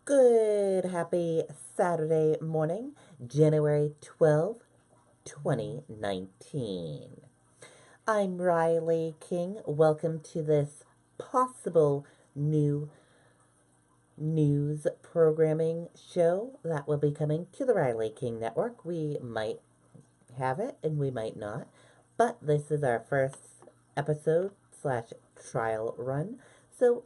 Good, happy Saturday morning, January 12th, 2019. I'm Riley King. Welcome to this possible new news programming show that will be coming to the Riley King Network. We might have it and we might not, but this is our first episode slash trial run. So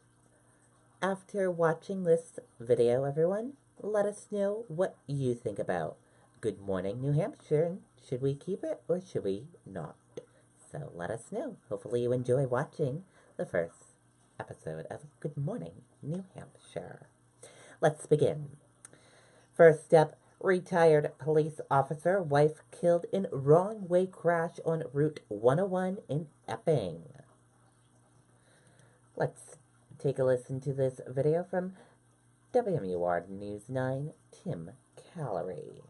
after watching this video, everyone, let us know what you think about Good Morning New Hampshire, and should we keep it or should we not? So let us know. Hopefully you enjoy watching the first episode of Good Morning New Hampshire. Let's begin. First up, retired police officer, wife killed in wrong way crash on Route 101 in Epping. Let's take a listen to this video from WMUR News 9, Tim Callery.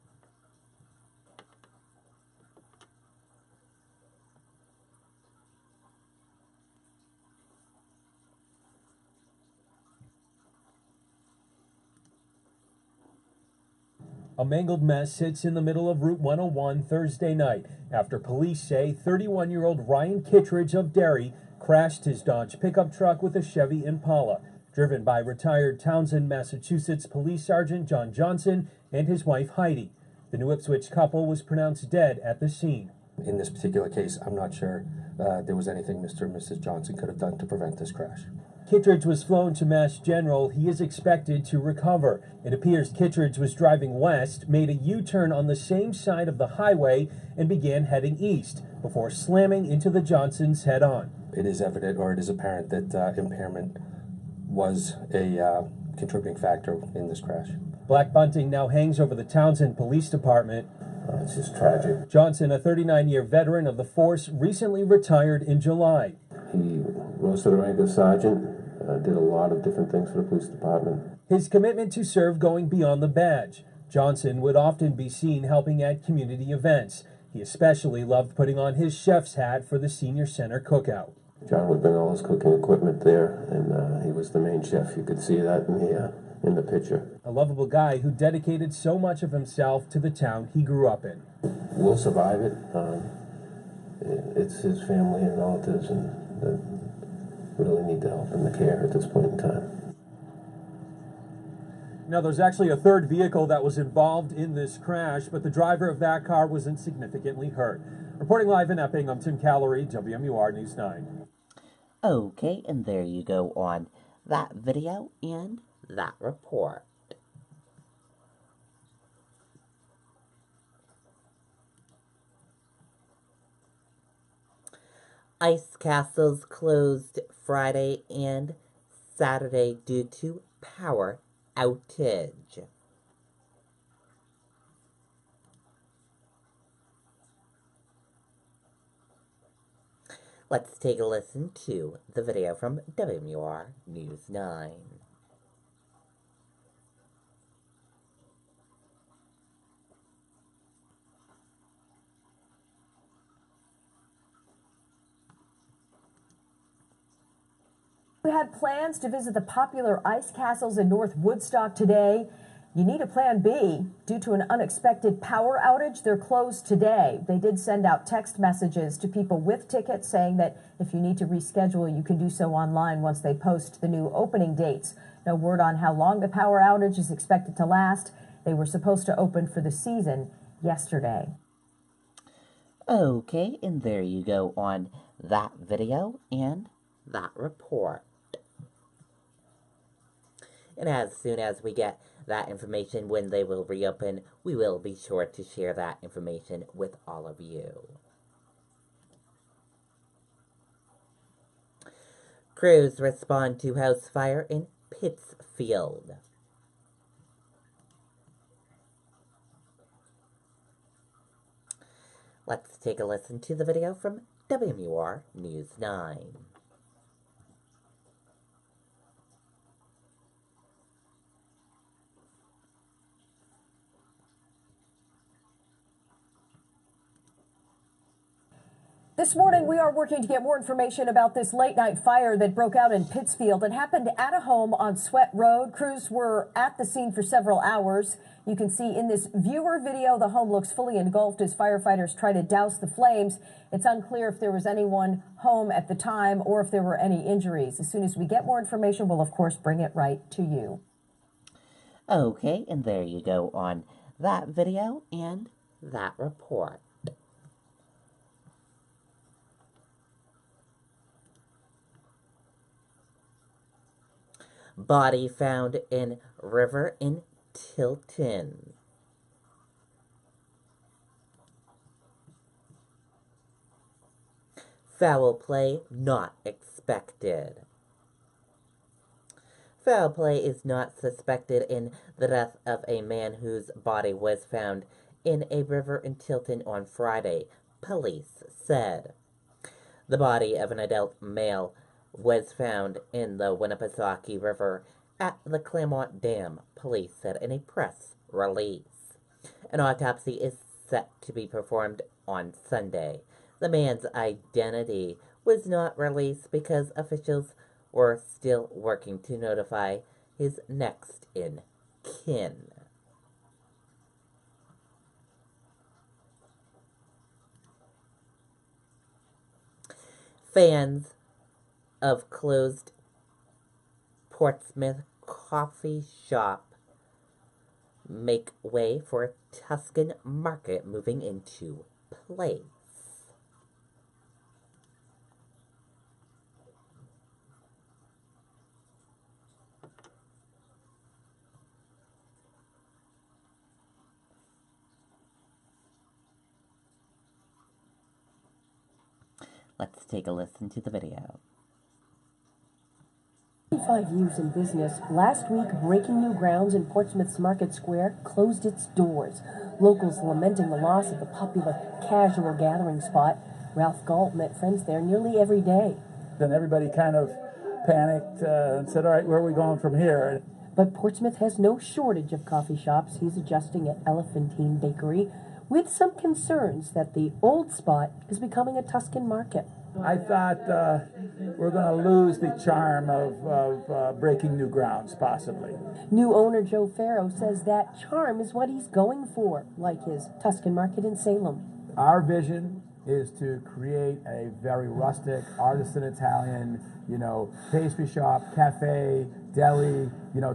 A mangled mess sits in the middle of Route 101 Thursday night after police say 31-year-old Ryan Kittredge of Derry crashed his Dodge pickup truck with a Chevy Impala, driven by retired Townsend, Massachusetts Police Sergeant John Johnson and his wife Heidi. The New Ipswich couple was pronounced dead at the scene. In this particular case, I'm not sure there was anything Mr. and Mrs. Johnson could have done to prevent this crash. Kittredge was flown to Mass General. He is expected to recover. It appears Kittredge was driving west, made a U-turn on the same side of the highway, and began heading east before slamming into the Johnsons head-on. It is evident, or it is apparent, that impairment was a contributing factor in this crash. Black bunting now hangs over the Townsend Police Department. It's just tragic. Johnson, a 39-year veteran of the force, recently retired in July. He rose to the rank of sergeant, did a lot of different things for the police department. His commitment to serve going beyond the badge. Johnson would often be seen helping at community events. He especially loved putting on his chef's hat for the senior center cookout. John would bring all his cooking equipment there, and he was the main chef. You could see that in the picture. A lovable guy who dedicated so much of himself to the town he grew up in. We'll survive it. It's his family and relatives, and really need the help and the care at this point in time. Now, there's actually a third vehicle that was involved in this crash, but the driver of that car wasn't significantly hurt. Reporting live in Epping, I'm Tim Callery, WMUR News 9. Okay, and there you go on that video and that report. Ice castles closed Friday and Saturday due to power outage. Let's take a listen to the video from WMUR News 9. We had plans to visit the popular ice castles in North Woodstock today. You need a plan B. Due to an unexpected power outage, they're closed today. They did send out text messages to people with tickets saying that if you need to reschedule, you can do so online once they post the new opening dates. No word on how long the power outage is expected to last. They were supposed to open for the season yesterday. Okay, and there you go on that video and that report. And as soon as we get that information when they will reopen, we will be sure to share that information with all of you. Crews respond to house fire in Pittsfield. Let's take a listen to the video from WMUR News 9. The This morning, we are working to get more information about this late-night fire that broke out in Pittsfield. It happened at a home on Sweat Road. Crews were at the scene for several hours. You can see in this viewer video, the home looks fully engulfed as firefighters try to douse the flames. It's unclear if there was anyone home at the time or if there were any injuries. As soon as we get more information, we'll, of course, bring it right to you. Okay, and there you go on that video and that report. Body found in river in Tilton. Foul play not expected. Foul play is not suspected in the death of a man whose body was found in a river in Tilton on Friday, police said. The body of an adult male was found in the Winnipesaukee River at the Claremont Dam, police said in a press release. An autopsy is set to be performed on Sunday. The man's identity was not released because officials were still working to notify his next in kin. Fans of closed Portsmouth coffee shop make way for Tuscan Market moving into place. Let's take a listen to the video. 5 years in business, last week Breaking New Grounds in Portsmouth's Market Square closed its doors. Locals lamenting the loss of the popular casual gathering spot. Ralph Galt met friends there nearly every day. Then everybody kind of panicked and said, all right, where are we going from here? But Portsmouth has no shortage of coffee shops. He's adjusting at Elephantine Bakery with some concerns that the old spot is becoming a Tuscan Market. I thought we're going to lose the charm of Breaking New Grounds, possibly. New owner Joe Farrow says that charm is what he's going for, like his Tuscan Market in Salem. Our vision is to create a very rustic, artisan Italian, pastry shop, cafe, deli,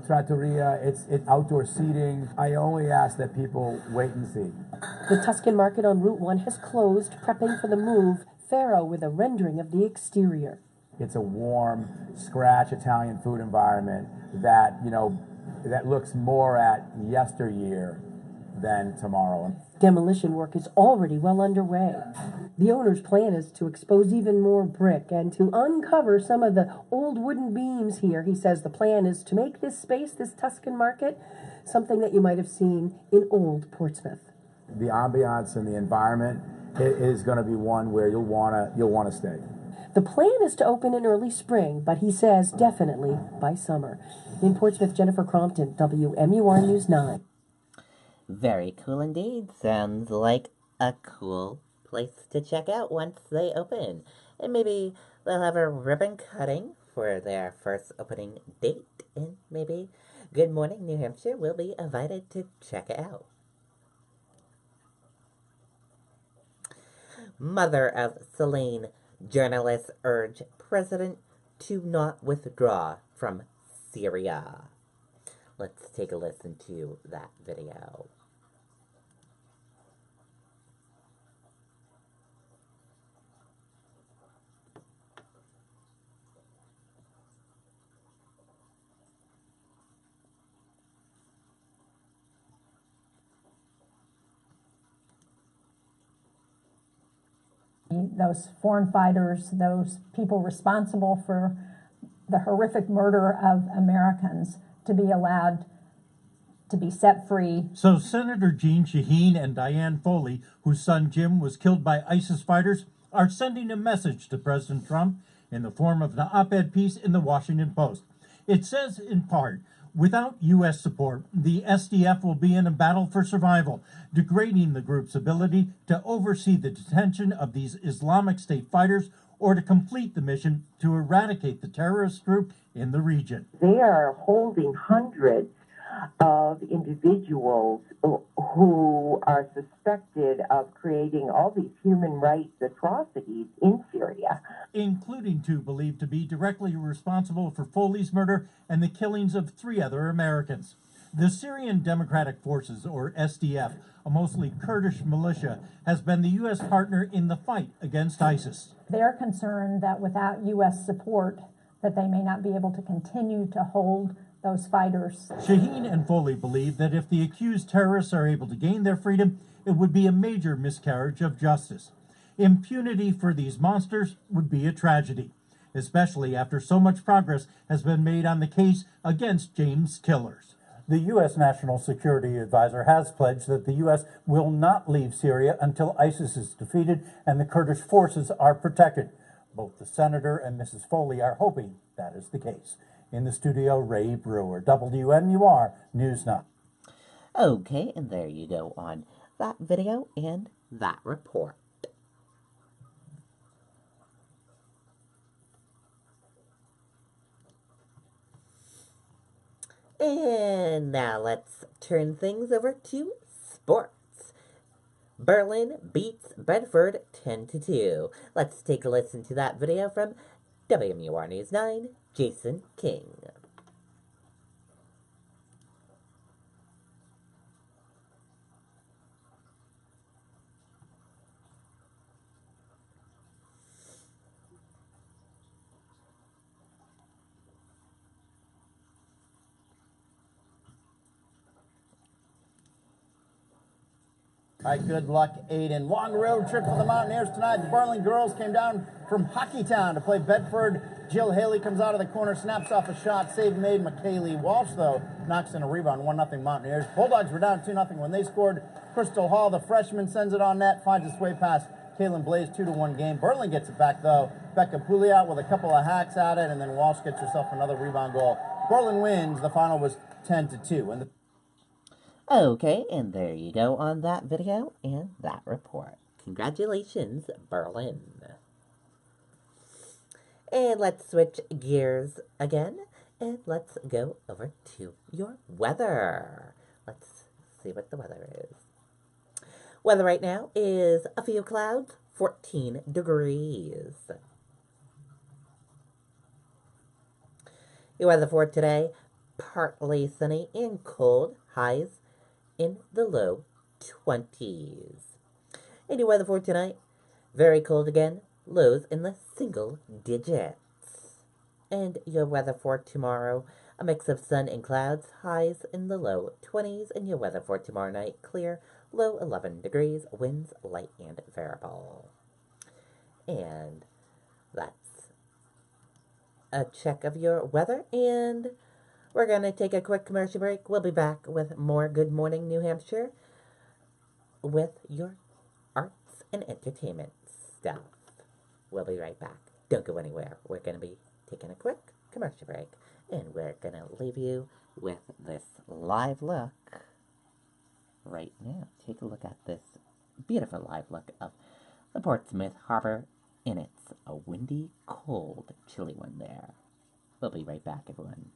trattoria. It's outdoor seating. I only ask that people wait and see. The Tuscan Market on Route 1 has closed, prepping for the move. Farrow with a rendering of the exterior. It's a warm, scratch Italian food environment that, that looks more at yesteryear than tomorrow. Demolition work is already well underway. The owner's plan is to expose even more brick and to uncover some of the old wooden beams here. He says the plan is to make this space, this Tuscan Market, something that you might have seen in old Portsmouth. The ambiance and the environment is going to be one where you'll want to stay. The plan is to open in early spring, but he says definitely by summer. In Portsmouth, Jennifer Crompton, WMUR News 9. Very cool indeed. Sounds like a cool place to check out once they open. And maybe they'll have a ribbon cutting for their first opening date. And maybe Good Morning New Hampshire will be invited to check it out. Mother of Celine, journalists urge president to not withdraw from Syria. Let's take a listen to that video. Those foreign fighters, those people responsible for the horrific murder of Americans, to be allowed to be set free. So Senator Jean Shaheen and Diane Foley, whose son Jim was killed by ISIS fighters, are sending a message to President Trump in the form of an op-ed piece in the Washington Post. It says, in part, Without U.S. support, the SDF will be in a battle for survival, degrading the group's ability to oversee the detention of these Islamic State fighters or to complete the mission to eradicate the terrorist group in the region. They are holding hundreds of individuals who are suspected of creating all these human rights atrocities in Syria, including two believed to be directly responsible for Foley's murder and the killings of 3 other Americans. The Syrian Democratic Forces, or SDF, a mostly Kurdish militia, has been the U.S. partner in the fight against ISIS. They're concerned that without U.S. support, that they may not be able to continue to hold those fighters. Shaheen and Foley believe that if the accused terrorists are able to gain their freedom, it would be a major miscarriage of justice. Impunity for these monsters would be a tragedy, especially after so much progress has been made on the case against James' killers. The U.S. National Security Advisor has pledged that the U.S. will not leave Syria until ISIS is defeated and the Kurdish forces are protected. Both the Senator and Mrs. Foley are hoping that is the case. In the studio, Ray Brewer, WMUR News Now. Okay, and there you go on that video and that report. And now let's turn things over to sports. Berlin beats Bedford 10-2. Let's take a listen to that video from WMUR News 9, Jason King. All right, good luck, Aiden. Long road trip for the Mountaineers tonight. The Berlin girls came down from Hockeytown to play Bedford. Jill Haley comes out of the corner, snaps off a shot, save made. McKaylee Walsh, though, knocks in a rebound, 1-0 Mountaineers. Bulldogs were down 2-0 when they scored. Crystal Hall, the freshman, sends it on net, finds its way past Kaylin Blaze, 2-1 game. Berlin gets it back, though. Becca Pouliot with a couple of hacks at it, and then Walsh gets herself another rebound goal. Berlin wins. The final was 10-2. And Okay, and there you go on that video and that report. Congratulations, Berlin. And let's switch gears again, and let's go over to your weather. Let's see what the weather is. Weather right now is a few clouds, 14 degrees. Your weather for today, partly sunny and cold, highs in the low 20s. And your weather for tonight, very cold again, lows in the single digits. And your weather for tomorrow, a mix of sun and clouds, highs in the low 20s. And your weather for tomorrow night, clear, low 11 degrees, winds light and variable. And that's a check of your weather, and we're going to take a quick commercial break. We'll be back with more Good Morning New Hampshire with your arts and entertainment stuff. We'll be right back. Don't go anywhere. We're going to be taking a quick commercial break, and we're going to leave you with this live look right now. Take a look at this beautiful live look of the Portsmouth Harbor, and it's a windy, cold, chilly one there. We'll be right back, everyone.